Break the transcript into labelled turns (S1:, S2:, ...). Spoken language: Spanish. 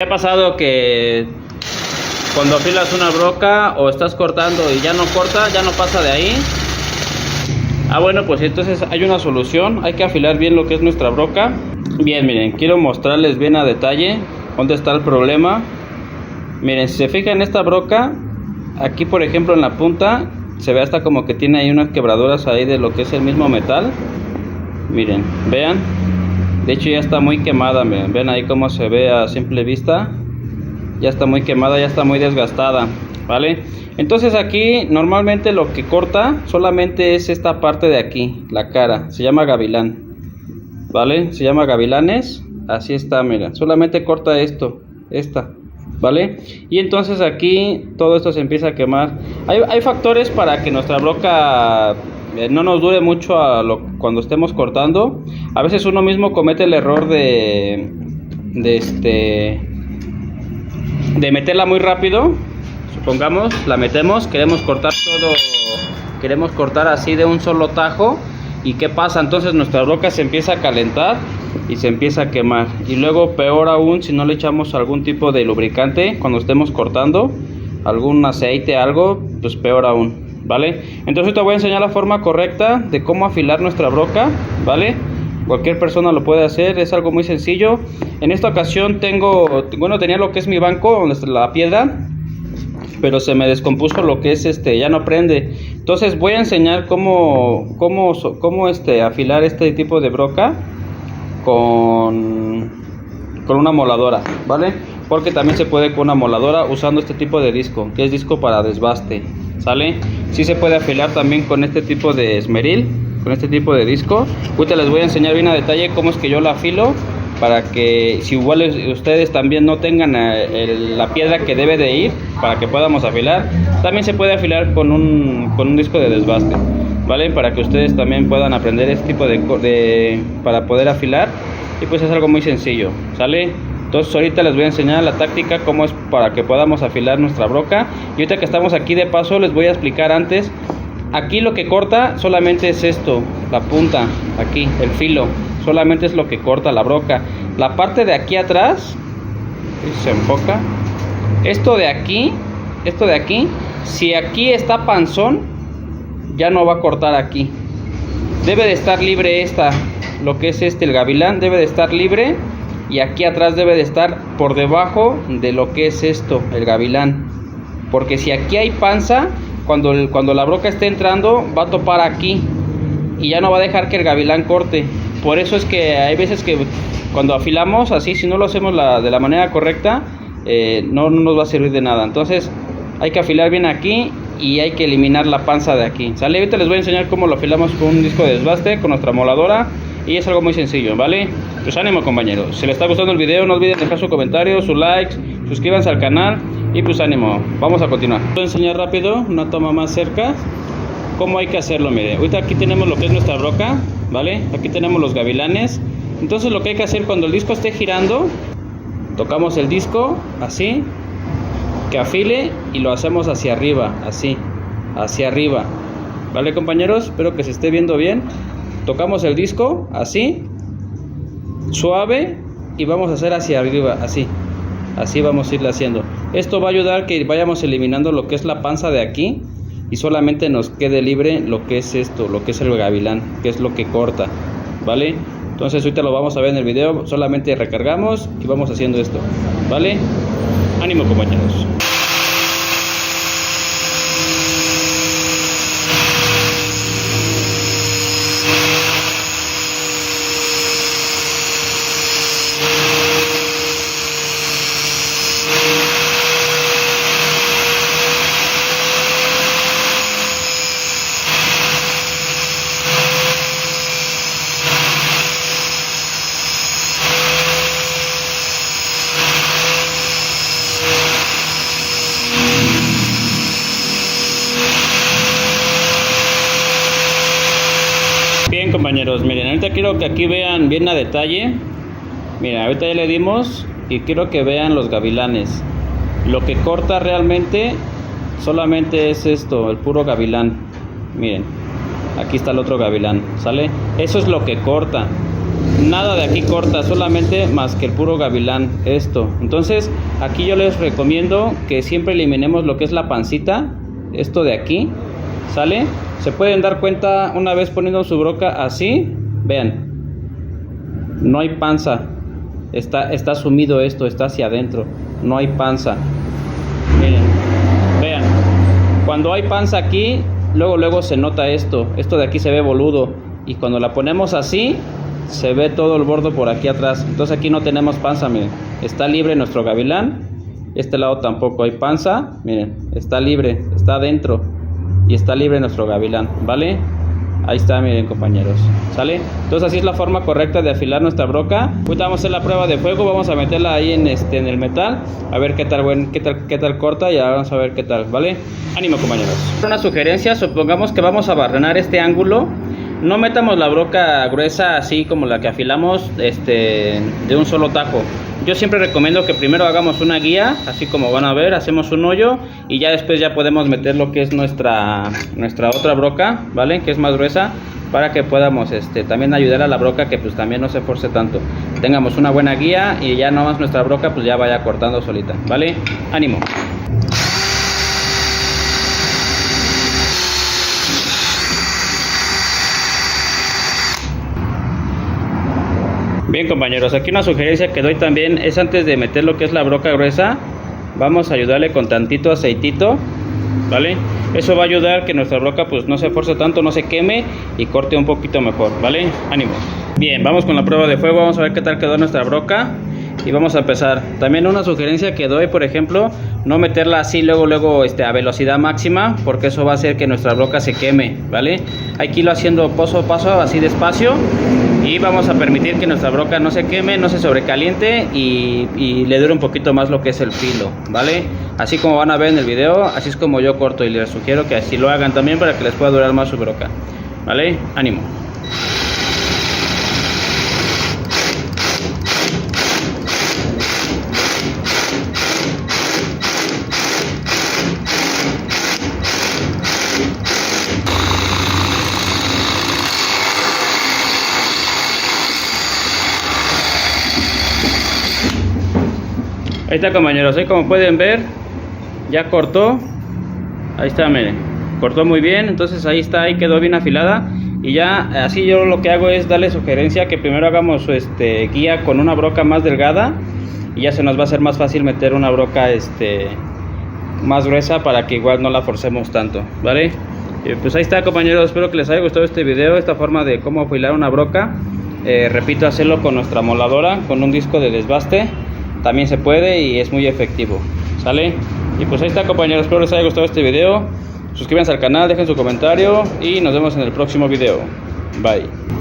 S1: ¿Te ha pasado que cuando afilas una broca o estás cortando y ya no corta, ya no pasa de ahí? Bueno, pues entonces hay una solución. Hay que afilar bien lo que es nuestra broca. Bien, miren, quiero mostrarles bien a detalle dónde está el problema. Miren, si se fijan en esta broca, aquí por ejemplo en la punta se ve hasta como que tiene ahí unas quebraduras ahí de lo que es el mismo metal. Miren, vean. De hecho ya está muy quemada, miren, ven ahí cómo se ve a simple vista. Ya está muy quemada, ya está muy desgastada, ¿vale? Entonces aquí normalmente lo que corta solamente es esta parte de aquí, la cara, se llama gavilán, ¿vale? Se llama gavilanes, así está, mira, solamente corta esto, ¿vale? Y entonces aquí todo esto se empieza a quemar. Hay factores para que nuestra broca no nos dure mucho cuando estemos cortando. A veces uno mismo comete el error de meterla muy rápido. Supongamos, la metemos, queremos cortar todo, queremos cortar así de un solo tajo. ¿Y qué pasa? Entonces nuestra broca se empieza a calentar y se empieza a quemar. Y luego peor aún si no le echamos algún tipo de lubricante cuando estemos cortando, algún aceite, algo, pues peor aún, ¿vale? Entonces te voy a enseñar la forma correcta de cómo afilar nuestra broca, ¿vale? Cualquier persona lo puede hacer, es algo muy sencillo. En esta ocasión tenía lo que es mi banco, donde está la piedra, pero se me descompuso lo que es ya no prende. Entonces voy a enseñar cómo afilar este tipo de broca con una moladora, ¿vale? Porque también se puede con una moladora usando este tipo de disco, que es disco para desbaste, ¿sale? Sí se puede afilar también con este tipo de esmeril, con este tipo de disco. Ahorita les voy a enseñar bien a detalle cómo es que yo la afilo, para que si igual ustedes también no tengan la piedra que debe de ir para que podamos afilar, también se puede afilar con un disco de desbaste, ¿vale? Para que ustedes también puedan aprender este tipo para poder afilar, y pues es algo muy sencillo, ¿sale? Entonces ahorita les voy a enseñar la táctica, cómo es para que podamos afilar nuestra broca. Y ahorita que estamos aquí de paso les voy a explicar antes. Aquí lo que corta solamente es esto, la punta, aquí, el filo, solamente es lo que corta la broca. La parte de aquí atrás, se enfoca, esto de aquí, si aquí está panzón, ya no va a cortar aquí. Debe de estar libre lo que es el gavilán, debe de estar libre. Y aquí atrás debe de estar por debajo de lo que es el gavilán. Porque si aquí hay panza, cuando la broca esté entrando, va a topar aquí y ya no va a dejar que el gavilán corte. Por eso es que hay veces que cuando afilamos así, si no lo hacemos de la manera correcta, no nos va a servir de nada. Entonces hay que afilar bien aquí y hay que eliminar la panza de aquí, ¿sale? Ahorita les voy a enseñar cómo lo afilamos con un disco de desbaste, con nuestra moladora. Y es algo muy sencillo, ¿vale? Pues ánimo, compañeros. Si les está gustando el video, no olviden dejar su comentario, su like, suscríbanse al canal. Y pues ánimo, vamos a continuar. Voy a enseñar rápido, una toma más cerca, cómo hay que hacerlo. Mire, ahorita aquí tenemos lo que es nuestra broca, ¿vale? Aquí tenemos los gavilanes. Entonces lo que hay que hacer cuando el disco esté girando, tocamos el disco, así, que afile, y lo hacemos hacia arriba, así, hacia arriba. ¿Vale, compañeros? Espero que se esté viendo bien. Tocamos el disco, así, suave, y vamos a hacer hacia arriba, así vamos a irle haciendo. Esto va a ayudar que vayamos eliminando lo que es la panza de aquí, y solamente nos quede libre lo que es lo que es el gavilán, que es lo que corta, ¿vale? Entonces ahorita lo vamos a ver en el video, solamente recargamos y vamos haciendo esto, ¿vale? Ánimo, compañeros. Bien, compañeros, miren, ahorita quiero que aquí vean bien a detalle. Miren, ahorita ya le dimos y quiero que vean los gavilanes. Lo que corta realmente solamente es el puro gavilán. Miren, aquí está el otro gavilán, ¿sale? Eso es lo que corta. nada de aquí corta, solamente más que el puro gavilán, esto. Entonces aquí yo les recomiendo que siempre eliminemos lo que es la pancita, esto de aquí, ¿sale? Se pueden dar cuenta una vez poniendo su broca así, vean, no hay panza, está sumido esto, está hacia adentro, no hay panza. Miren, vean, cuando hay panza aquí, luego se nota esto de aquí se ve boludo, y cuando la ponemos así, se ve todo el bordo por aquí atrás. Entonces aquí no tenemos panza, miren, está libre nuestro gavilán. Este lado tampoco hay panza, miren, está libre, está adentro y está libre nuestro gavilán, ¿vale? Ahí está, miren, compañeros, ¿sale? Entonces así es la forma correcta de afilar nuestra broca. Ahorita vamos a hacer la prueba de fuego, vamos a meterla ahí en el metal, a ver qué tal corta, y ahora vamos a ver qué tal, ¿vale? Ánimo, compañeros. Una sugerencia, supongamos que vamos a barrenar este ángulo. No metamos la broca gruesa así como la que afilamos de un solo tajo. Yo siempre recomiendo que primero hagamos una guía, así como van a ver, hacemos un hoyo y ya después ya podemos meter lo que es nuestra otra broca, ¿vale? Que es más gruesa, para que podamos también ayudar a la broca que pues también no se force tanto. Tengamos una buena guía y ya nomás nuestra broca pues ya vaya cortando solita, ¿vale? Ánimo. Bien, compañeros, aquí una sugerencia que doy también es, antes de meter lo que es la broca gruesa, vamos a ayudarle con tantito aceitito, ¿vale? Eso va a ayudar que nuestra broca pues no se force tanto, no se queme y corte un poquito mejor, ¿vale? Ánimo. Bien, vamos con la prueba de fuego, vamos a ver qué tal quedó nuestra broca y vamos a empezar. También una sugerencia que doy, por ejemplo, no meterla así luego a velocidad máxima, porque eso va a hacer que nuestra broca se queme, ¿vale? Hay que irlo haciendo paso a paso, así despacio, y vamos a permitir que nuestra broca no se queme, no se sobrecaliente y le dure un poquito más lo que es el filo, ¿vale? Así como van a ver en el video, así es como yo corto, y les sugiero que así lo hagan también para que les pueda durar más su broca, ¿vale? Ánimo. Ahí está, compañeros, ahí como pueden ver ya cortó. Ahí está, miren, cortó muy bien. Entonces ahí está, ahí quedó bien afilada. Y ya así yo lo que hago es darle sugerencia que primero hagamos guía con una broca más delgada, y ya se nos va a hacer más fácil meter una broca más gruesa, para que igual no la forcemos tanto, ¿vale? Pues ahí está, compañeros, espero que les haya gustado este video, esta forma de cómo afilar una broca. Repito, hacerlo con nuestra moladora, con un disco de desbaste, también se puede y es muy efectivo, ¿sale? Y pues ahí está, compañeros, espero les haya gustado este video. Suscríbanse al canal, dejen su comentario y nos vemos en el próximo video. Bye.